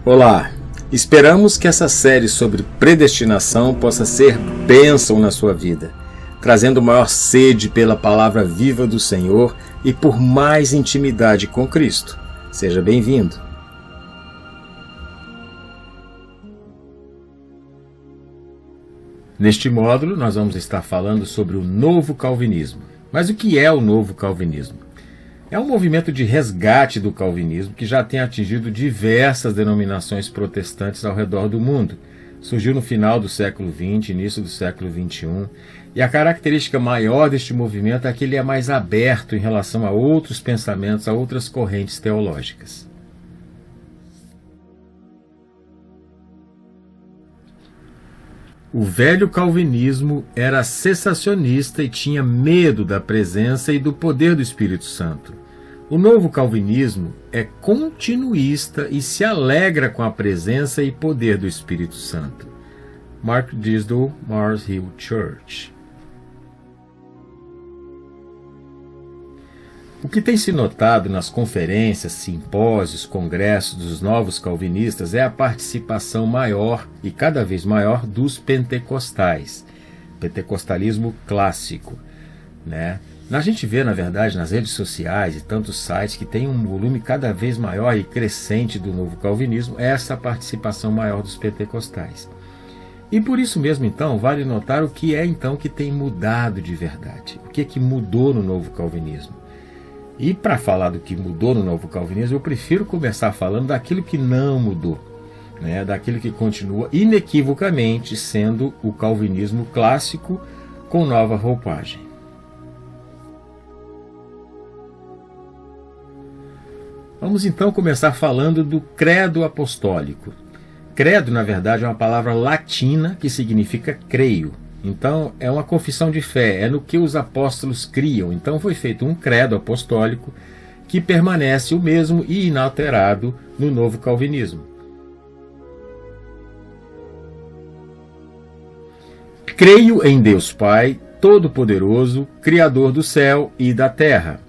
Olá, esperamos que essa série sobre predestinação possa ser bênção na sua vida, trazendo maior sede pela palavra viva do Senhor e por mais intimidade com Cristo. Seja bem-vindo. Neste módulo, nós vamos estar falando sobre o novo calvinismo. Mas o que é o novo calvinismo? É um movimento de resgate do calvinismo que já tem atingido diversas denominações protestantes ao redor do mundo. Surgiu no final do século XX, início do século XXI, e a característica maior deste movimento é que ele é mais aberto em relação a outros pensamentos, a outras correntes teológicas. O velho calvinismo era cessacionista e tinha medo da presença e do poder do Espírito Santo. O novo calvinismo é continuista e se alegra com a presença e poder do Espírito Santo. Mark Disdall, Mars Hill Church. O que tem se notado nas conferências, simpósios, congressos dos novos calvinistas é a participação maior e cada vez maior dos pentecostais, pentecostalismo clássico, né? A gente vê, na verdade, nas redes sociais e tantos sites que tem um volume cada vez maior e crescente do novo calvinismo, essa participação maior dos pentecostais. E por isso mesmo, então, vale notar o que é então que tem mudado de verdade. O que é que mudou no novo calvinismo? E para falar do que mudou no novo calvinismo, eu prefiro começar falando daquilo que não mudou, né? Daquilo que continua inequivocamente sendo o calvinismo clássico com nova roupagem. Vamos então começar falando do credo apostólico. Credo, na verdade, é uma palavra latina que significa creio. Então, é uma confissão de fé, é no que os apóstolos criam. Então, foi feito um credo apostólico que permanece o mesmo e inalterado no novo calvinismo. Creio em Deus Pai, Todo-Poderoso, Criador do céu e da terra.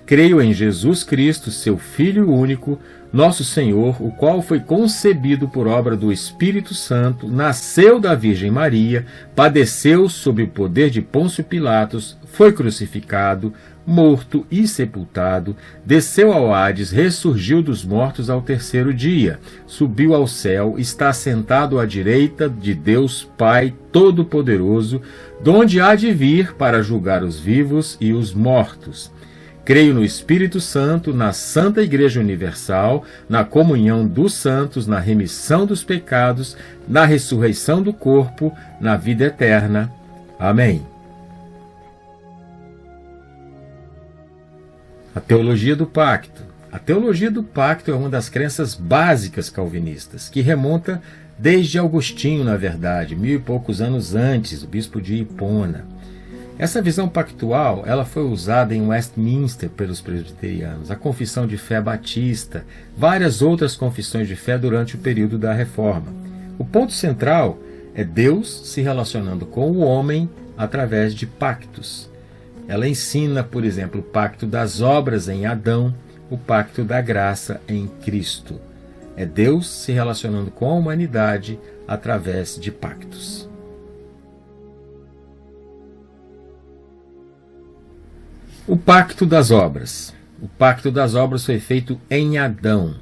Creio em Jesus Cristo, seu Filho único, nosso Senhor, o qual foi concebido por obra do Espírito Santo, nasceu da Virgem Maria, padeceu sob o poder de Pôncio Pilatos, foi crucificado, morto e sepultado, desceu ao Hades, ressurgiu dos mortos ao terceiro dia, subiu ao céu, está sentado à direita de Deus Pai Todo-Poderoso, donde há de vir para julgar os vivos e os mortos. Creio no Espírito Santo, na Santa Igreja Universal, na comunhão dos santos, na remissão dos pecados, na ressurreição do corpo, na vida eterna. Amém. A teologia do pacto. A teologia do pacto é uma das crenças básicas calvinistas, que remonta desde Agostinho, na verdade, 1000 e poucos anos antes, o bispo de Hipona. Essa visão pactual ela foi usada em Westminster pelos presbiterianos, a Confissão de Fé Batista, várias outras confissões de fé durante o período da Reforma. O ponto central é Deus se relacionando com o homem através de pactos. Ela ensina, por exemplo, o pacto das obras em Adão, o pacto da graça em Cristo. É Deus se relacionando com a humanidade através de pactos. O pacto das obras. O pacto das obras foi feito em Adão,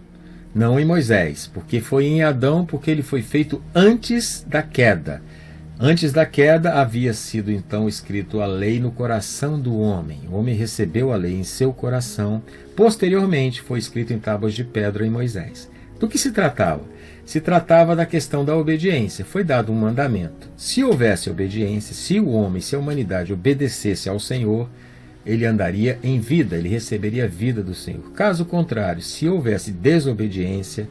não em Moisés, porque foi em Adão porque ele foi feito antes da queda. Antes da queda havia sido então escrito a lei no coração do homem. O homem recebeu a lei em seu coração. Posteriormente foi escrito em tábuas de pedra em Moisés. Do que se tratava? Se tratava da questão da obediência. Foi dado um mandamento. Se houvesse obediência, se o homem, se a humanidade obedecesse ao Senhor, ele andaria em vida, ele receberia a vida do Senhor. Caso contrário, se houvesse desobediência,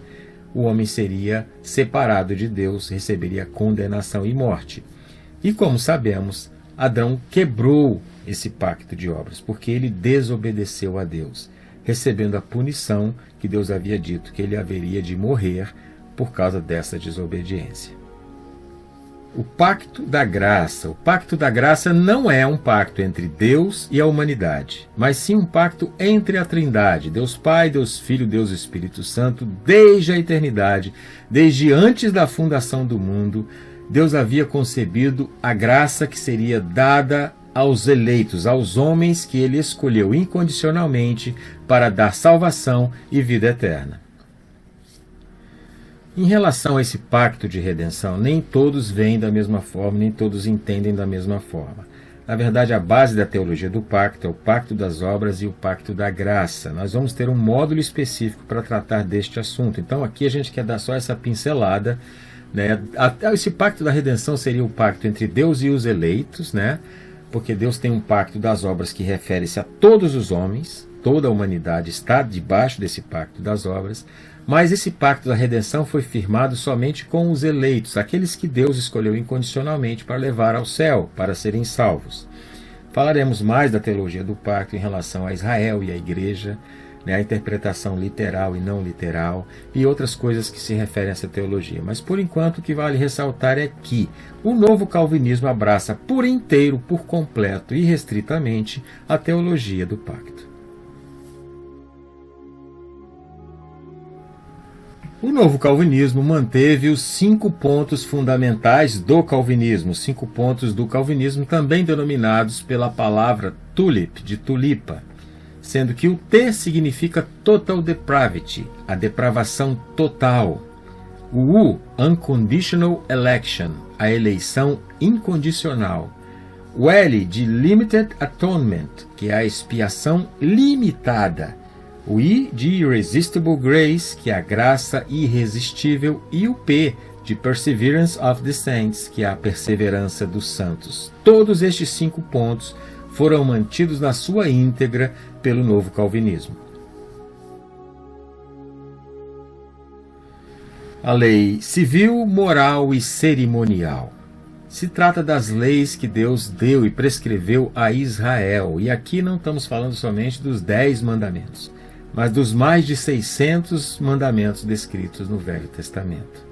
o homem seria separado de Deus, receberia condenação e morte. E como sabemos, Adão quebrou esse pacto de obras, porque ele desobedeceu a Deus, recebendo a punição que Deus havia dito que ele haveria de morrer por causa dessa desobediência. O pacto da graça. O pacto da graça não é um pacto entre Deus e a humanidade, mas sim um pacto entre a Trindade, Deus Pai, Deus Filho, Deus Espírito Santo, desde a eternidade, desde antes da fundação do mundo. Deus havia concebido a graça que seria dada aos eleitos, aos homens que ele escolheu incondicionalmente para dar salvação e vida eterna. Em relação a esse pacto de redenção, nem todos veem da mesma forma, nem todos entendem da mesma forma. Na verdade, a base da teologia do pacto é o pacto das obras e o pacto da graça. Nós vamos ter um módulo específico para tratar deste assunto. Então, aqui a gente quer dar só essa pincelada, né? Esse pacto da redenção seria o pacto entre Deus e os eleitos, né? Porque Deus tem um pacto das obras que refere-se a todos os homens, toda a humanidade está debaixo desse pacto das obras. Mas esse pacto da redenção foi firmado somente com os eleitos, aqueles que Deus escolheu incondicionalmente para levar ao céu, para serem salvos. Falaremos mais da teologia do pacto em relação a Israel e a igreja, né, a interpretação literal e não literal, e outras coisas que se referem a essa teologia. Mas, por enquanto, o que vale ressaltar é que o novo calvinismo abraça por inteiro, por completo e irrestritamente a teologia do pacto. O novo calvinismo manteve os 5 pontos fundamentais do calvinismo, 5 pontos do calvinismo também denominados pela palavra tulip, de tulipa, sendo que o T significa total depravity, a depravação total. O U, unconditional election, a eleição incondicional. O L, de limited atonement, que é a expiação limitada. O I, de irresistible grace, que é a graça irresistível. E o P, de perseverance of the saints, que é a perseverança dos santos. Todos estes 5 pontos foram mantidos na sua íntegra pelo novo calvinismo. A lei civil, moral e cerimonial. Se trata das leis que Deus deu e prescreveu a Israel. E aqui não estamos falando somente dos 10 mandamentos, mas dos mais de 600 mandamentos descritos no Velho Testamento.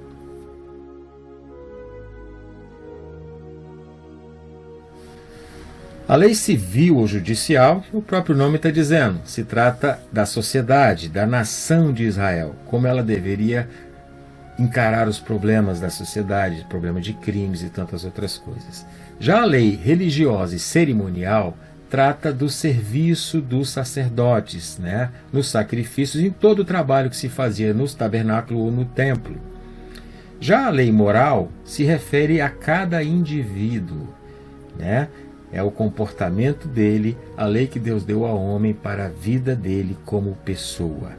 A lei civil ou judicial, o próprio nome está dizendo, se trata da sociedade, da nação de Israel, como ela deveria encarar os problemas da sociedade, problema de crimes e tantas outras coisas. Já a lei religiosa e cerimonial trata do serviço dos sacerdotes, né, nos sacrifícios, em todo o trabalho que se fazia no tabernáculo ou no templo. Já a lei moral se refere a cada indivíduo, né? É o comportamento dele, a lei que Deus deu ao homem para a vida dele como pessoa.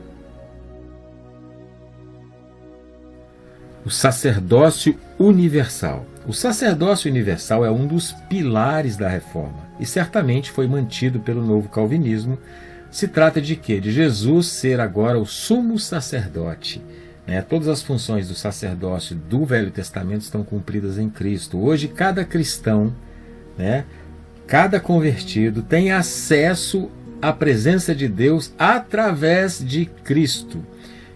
O sacerdócio universal. O sacerdócio universal é um dos pilares da reforma e certamente foi mantido pelo novo calvinismo. Se trata de quê? De Jesus ser agora o sumo sacerdote. Né? Todas as funções do sacerdócio do Velho Testamento estão cumpridas em Cristo. Hoje, cada cristão, né, cada convertido tem acesso à presença de Deus através de Cristo.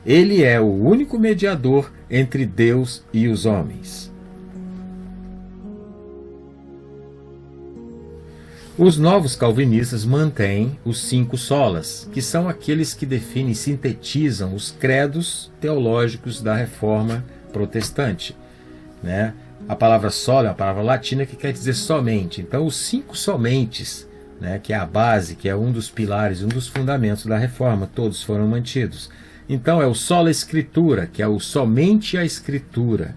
Ele é o único mediador entre Deus e os homens. Os novos calvinistas mantêm os 5 solas, que são aqueles que definem e sintetizam os credos teológicos da reforma protestante. Né? A palavra sola é uma palavra latina que quer dizer somente. Então, os 5 somentes, né, que é a base, que é um dos pilares, um dos fundamentos da reforma, todos foram mantidos. Então, é o sola escritura, que é o somente a escritura.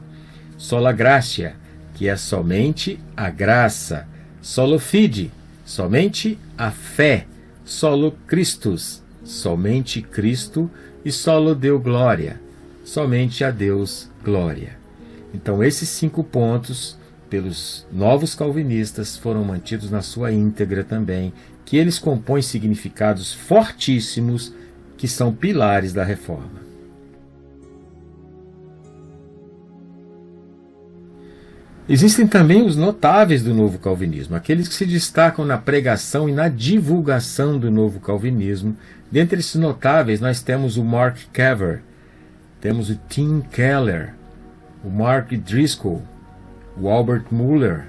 Sola gratia, que é somente a graça. Solo fide, somente a fé. Solo Christus, somente Cristo. E solo Deo glória, somente a Deus glória. Então, esses 5 pontos, pelos novos calvinistas, foram mantidos na sua íntegra também, que eles compõem significados fortíssimos, que são pilares da reforma. Existem também os notáveis do novo calvinismo, aqueles que se destacam na pregação e na divulgação do novo calvinismo. Dentre esses notáveis, nós temos o Mark Caver, temos o Tim Keller, o Mark Driscoll, o Albert Mohler,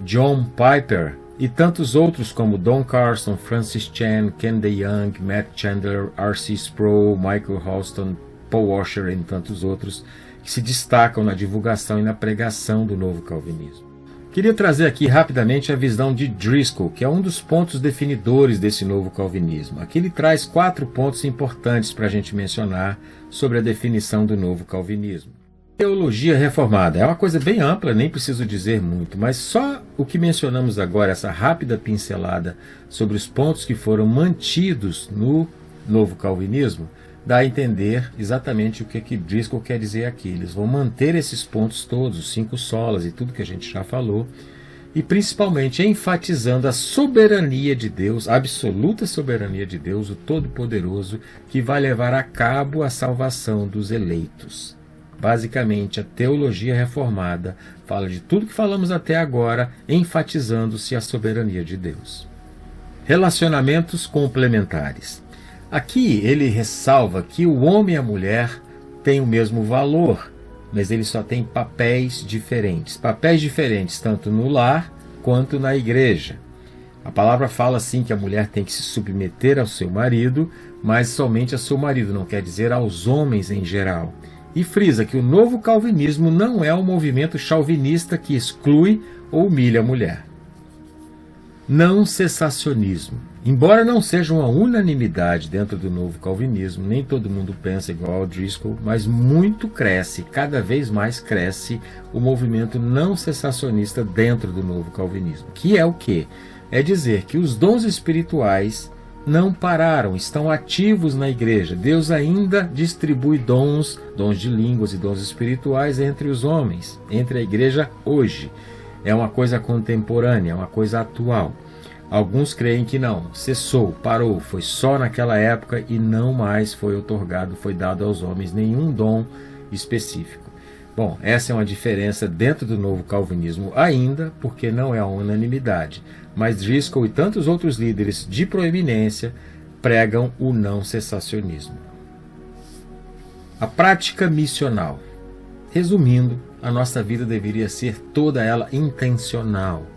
John Piper e tantos outros como Don Carson, Francis Chan, Ken DeYoung, Matt Chandler, R.C. Sproul, Michael Houston, Paul Washer e tantos outros que se destacam na divulgação e na pregação do novo calvinismo. Queria trazer aqui rapidamente a visão de Driscoll, que é um dos pontos definidores desse novo calvinismo. Aqui ele traz 4 pontos importantes para a gente mencionar sobre a definição do novo calvinismo. Teologia reformada é uma coisa bem ampla, nem preciso dizer muito, mas só o que mencionamos agora, essa rápida pincelada sobre os pontos que foram mantidos no novo calvinismo, dá a entender exatamente o que Driscoll quer dizer aqui. Eles vão manter esses pontos todos, os 5 solas e tudo que a gente já falou, e principalmente enfatizando a soberania de Deus, a absoluta soberania de Deus, o Todo-Poderoso, que vai levar a cabo a salvação dos eleitos. Basicamente, a teologia reformada fala de tudo que falamos até agora, enfatizando-se a soberania de Deus. Relacionamentos complementares. Aqui ele ressalva que o homem e a mulher têm o mesmo valor, mas eles só têm papéis diferentes. Papéis diferentes tanto no lar quanto na igreja. A palavra fala sim que a mulher tem que se submeter ao seu marido, mas somente ao seu marido, não quer dizer aos homens em geral. E frisa que o novo calvinismo não é um movimento chauvinista que exclui ou humilha a mulher. Não cessacionismo. Embora não seja uma unanimidade dentro do novo calvinismo, nem todo mundo pensa igual ao Driscoll, mas muito cresce, cada vez mais cresce o movimento não cessacionista dentro do novo calvinismo. Que é o quê? É dizer que os dons espirituais não pararam, estão ativos na igreja. Deus ainda distribui dons de línguas e dons espirituais entre os homens, entre a igreja hoje. É uma coisa contemporânea, é uma coisa atual. Alguns creem que não, cessou, parou, foi só naquela época e não mais foi otorgado, foi dado aos homens nenhum dom específico. Bom, essa é uma diferença dentro do novo calvinismo ainda, porque não é a unanimidade. Mas Driscoll e tantos outros líderes de proeminência pregam o não cessacionismo. A prática missional. Resumindo, a nossa vida deveria ser toda ela intencional.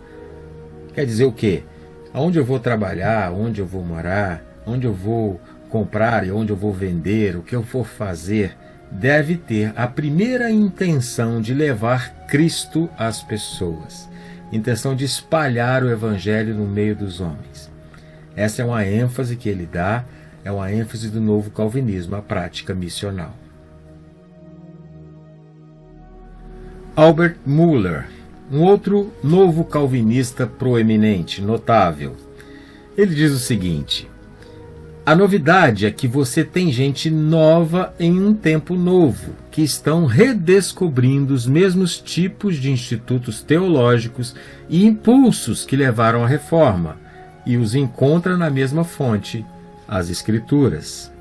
Quer dizer o quê? Aonde eu vou trabalhar, onde eu vou morar, onde eu vou comprar e onde eu vou vender, o que eu for fazer, deve ter a primeira intenção de levar Cristo às pessoas. Intenção de espalhar o Evangelho no meio dos homens. Essa é uma ênfase que ele dá, é uma ênfase do novo calvinismo, a prática missional. Albert Mohler, um outro novo calvinista proeminente, notável. Ele diz o seguinte: a novidade é que você tem gente nova em um tempo novo, que estão redescobrindo os mesmos tipos de institutos teológicos e impulsos que levaram à reforma, e os encontra na mesma fonte, as Escrituras.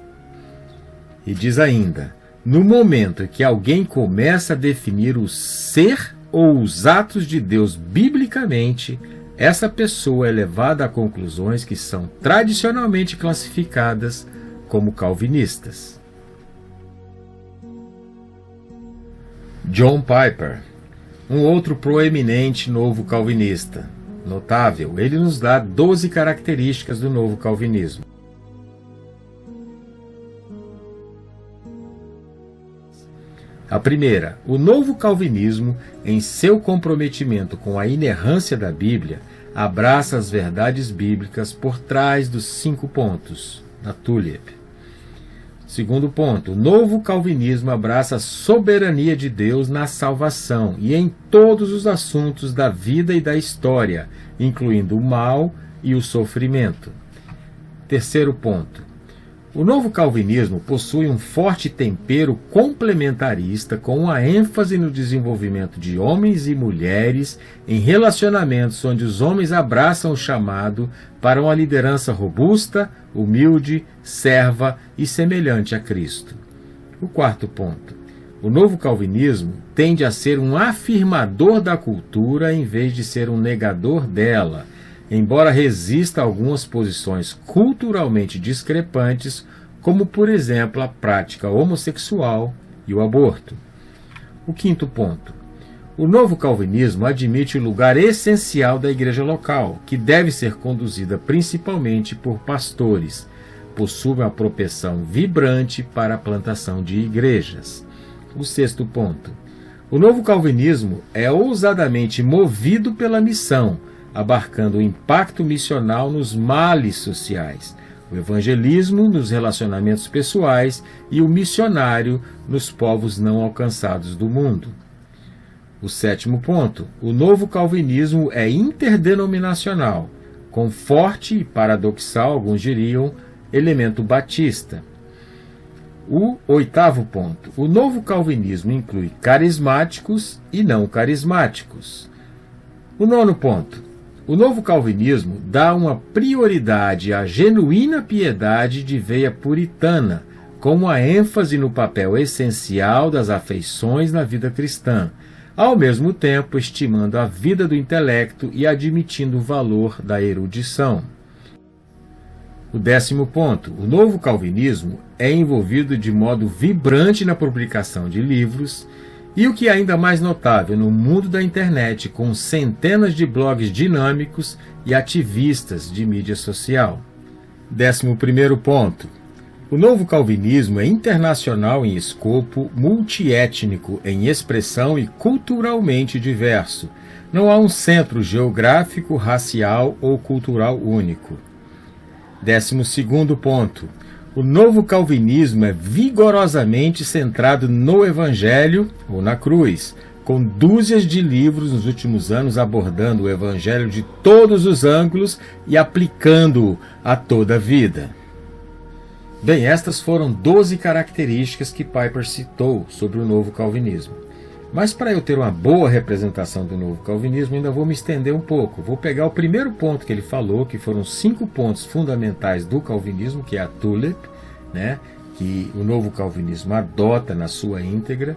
E diz ainda: no momento em que alguém começa a definir o ser ou os atos de Deus biblicamente, essa pessoa é levada a conclusões que são tradicionalmente classificadas como calvinistas. John Piper, um outro proeminente novo calvinista, notável, ele nos dá 12 características do novo calvinismo. A primeira, o novo calvinismo, em seu comprometimento com a inerrância da Bíblia, abraça as verdades bíblicas por trás dos 5 pontos, da Tulip. Segundo ponto, o novo calvinismo abraça a soberania de Deus na salvação e em todos os assuntos da vida e da história, incluindo o mal e o sofrimento. Terceiro ponto, o novo calvinismo possui um forte tempero complementarista com uma ênfase no desenvolvimento de homens e mulheres em relacionamentos onde os homens abraçam o chamado para uma liderança robusta, humilde, serva e semelhante a Cristo. O quarto ponto, o novo calvinismo tende a ser um afirmador da cultura em vez de ser um negador dela, embora resista a algumas posições culturalmente discrepantes, como, por exemplo, a prática homossexual e o aborto. O quinto ponto. O novo calvinismo admite o lugar essencial da igreja local, que deve ser conduzida principalmente por pastores. Possui uma propensão vibrante para a plantação de igrejas. O sexto ponto. O novo calvinismo é ousadamente movido pela missão, abarcando o impacto missional nos males sociais, o evangelismo nos relacionamentos pessoais e o missionário nos povos não alcançados do mundo. O sétimo ponto. O novo calvinismo é interdenominacional, com forte e paradoxal, alguns diriam, elemento batista. O oitavo ponto. O novo calvinismo inclui carismáticos e não carismáticos. O nono ponto. O novo calvinismo dá uma prioridade à genuína piedade de veia puritana, com uma ênfase no papel essencial das afeições na vida cristã, ao mesmo tempo estimando a vida do intelecto e admitindo o valor da erudição. O décimo ponto. O novo calvinismo é envolvido de modo vibrante na publicação de livros e, o que é ainda mais notável, no mundo da internet, com centenas de blogs dinâmicos e ativistas de mídia social. 11º ponto. O novo calvinismo é internacional em escopo, multiétnico em expressão e culturalmente diverso. Não há um centro geográfico, racial ou cultural único. 12º ponto. O novo calvinismo é vigorosamente centrado no Evangelho ou na cruz, com dúzias de livros nos últimos anos abordando o Evangelho de todos os ângulos e aplicando-o a toda a vida. Bem, estas foram 12 características que Piper citou sobre o novo calvinismo. Mas para eu ter uma boa representação do novo calvinismo, ainda vou me estender um pouco. Vou pegar o primeiro ponto que ele falou, que foram 5 pontos fundamentais do calvinismo, que é a tulip, né, que o novo calvinismo adota na sua íntegra,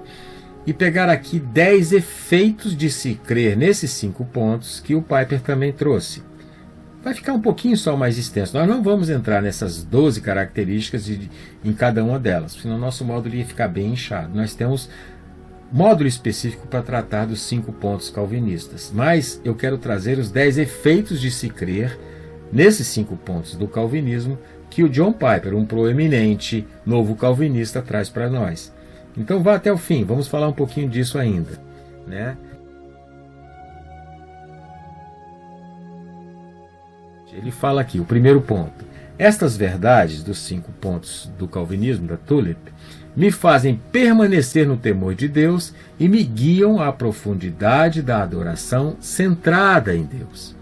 e pegar aqui 10 efeitos de se crer nesses 5 pontos que o Piper também trouxe. Vai ficar um pouquinho só mais extenso. Nós não vamos entrar nessas 12 características em cada uma delas, senão o nosso módulo ia ficar bem inchado. Nós temos módulo específico para tratar dos 5 pontos calvinistas, mas eu quero trazer os 10 efeitos de se crer nesses 5 pontos do calvinismo que o John Piper, um proeminente novo calvinista, traz para nós. Então vá até o fim, vamos falar um pouquinho disso ainda, né? Ele fala aqui, o primeiro ponto. Estas verdades dos 5 pontos do calvinismo, da tulip, me fazem permanecer no temor de Deus e me guiam à profundidade da adoração centrada em Deus.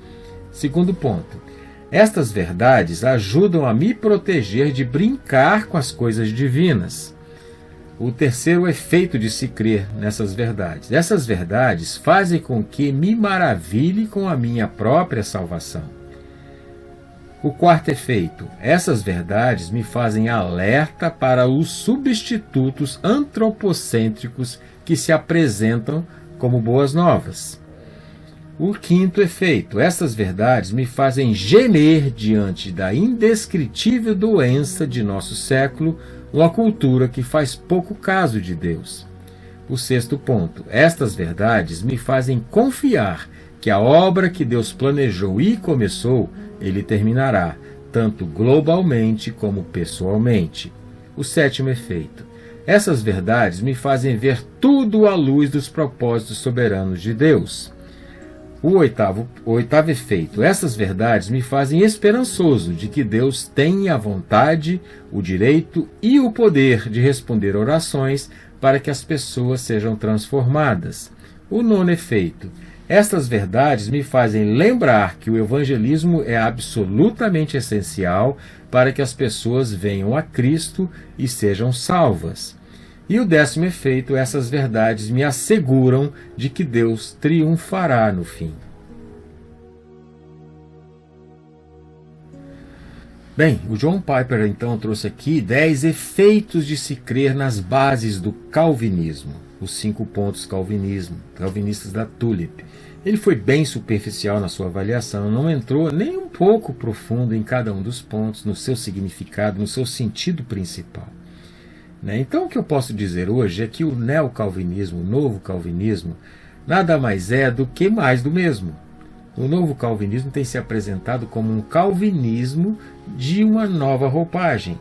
Segundo ponto. Estas verdades ajudam a me proteger de brincar com as coisas divinas. O terceiro efeito de se crer nessas verdades. Essas verdades fazem com que me maravilhe com a minha própria salvação. O quarto efeito. Essas verdades me fazem alerta para os substitutos antropocêntricos que se apresentam como boas novas. O quinto efeito. Essas verdades me fazem gemer diante da indescritível doença de nosso século, uma cultura que faz pouco caso de Deus. O sexto ponto. Estas verdades me fazem confiar que a obra que Deus planejou e começou, Ele terminará, tanto globalmente como pessoalmente. O sétimo efeito. Essas verdades me fazem ver tudo à luz dos propósitos soberanos de Deus. O oitavo efeito. Essas verdades me fazem esperançoso de que Deus tem a vontade, o direito e o poder de responder orações para que as pessoas sejam transformadas. O nono efeito. Estas verdades me fazem lembrar que o evangelismo é absolutamente essencial para que as pessoas venham a Cristo e sejam salvas. E o décimo efeito, essas verdades me asseguram de que Deus triunfará no fim. Bem, o John Piper então trouxe aqui 10 efeitos de se crer nas bases do calvinismo, os 5 pontos calvinistas da tulip. Ele foi bem superficial na sua avaliação, não entrou nem um pouco profundo em cada um dos pontos, no seu significado, no seu sentido principal. Então, o que eu posso dizer hoje é que o neocalvinismo, o novo calvinismo, nada mais é do que mais do mesmo. O novo calvinismo tem se apresentado como um calvinismo de uma nova roupagem,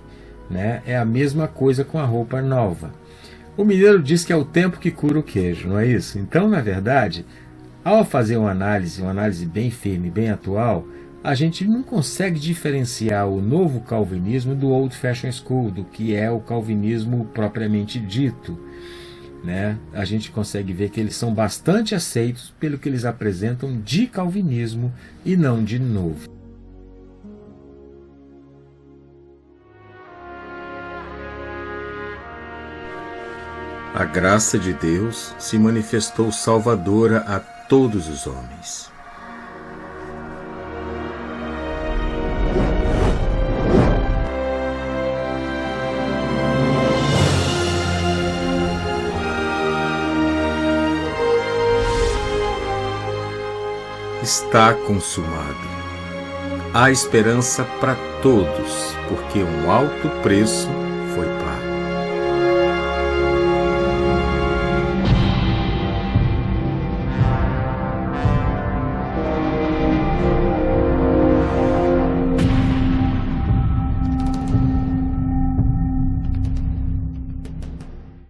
né? É a mesma coisa com a roupa nova. O mineiro diz que é o tempo que cura o queijo, não é isso? Então, na verdade, ao fazer uma análise bem firme, bem atual, a gente não consegue diferenciar o novo calvinismo do Old Fashioned School, do que é o calvinismo propriamente dito, né? A gente consegue ver que eles são bastante aceitos pelo que eles apresentam de calvinismo e não de novo. A graça de Deus se manifestou salvadora a todos os homens. Está consumado. Há esperança para todos, porque um alto preço foi pago.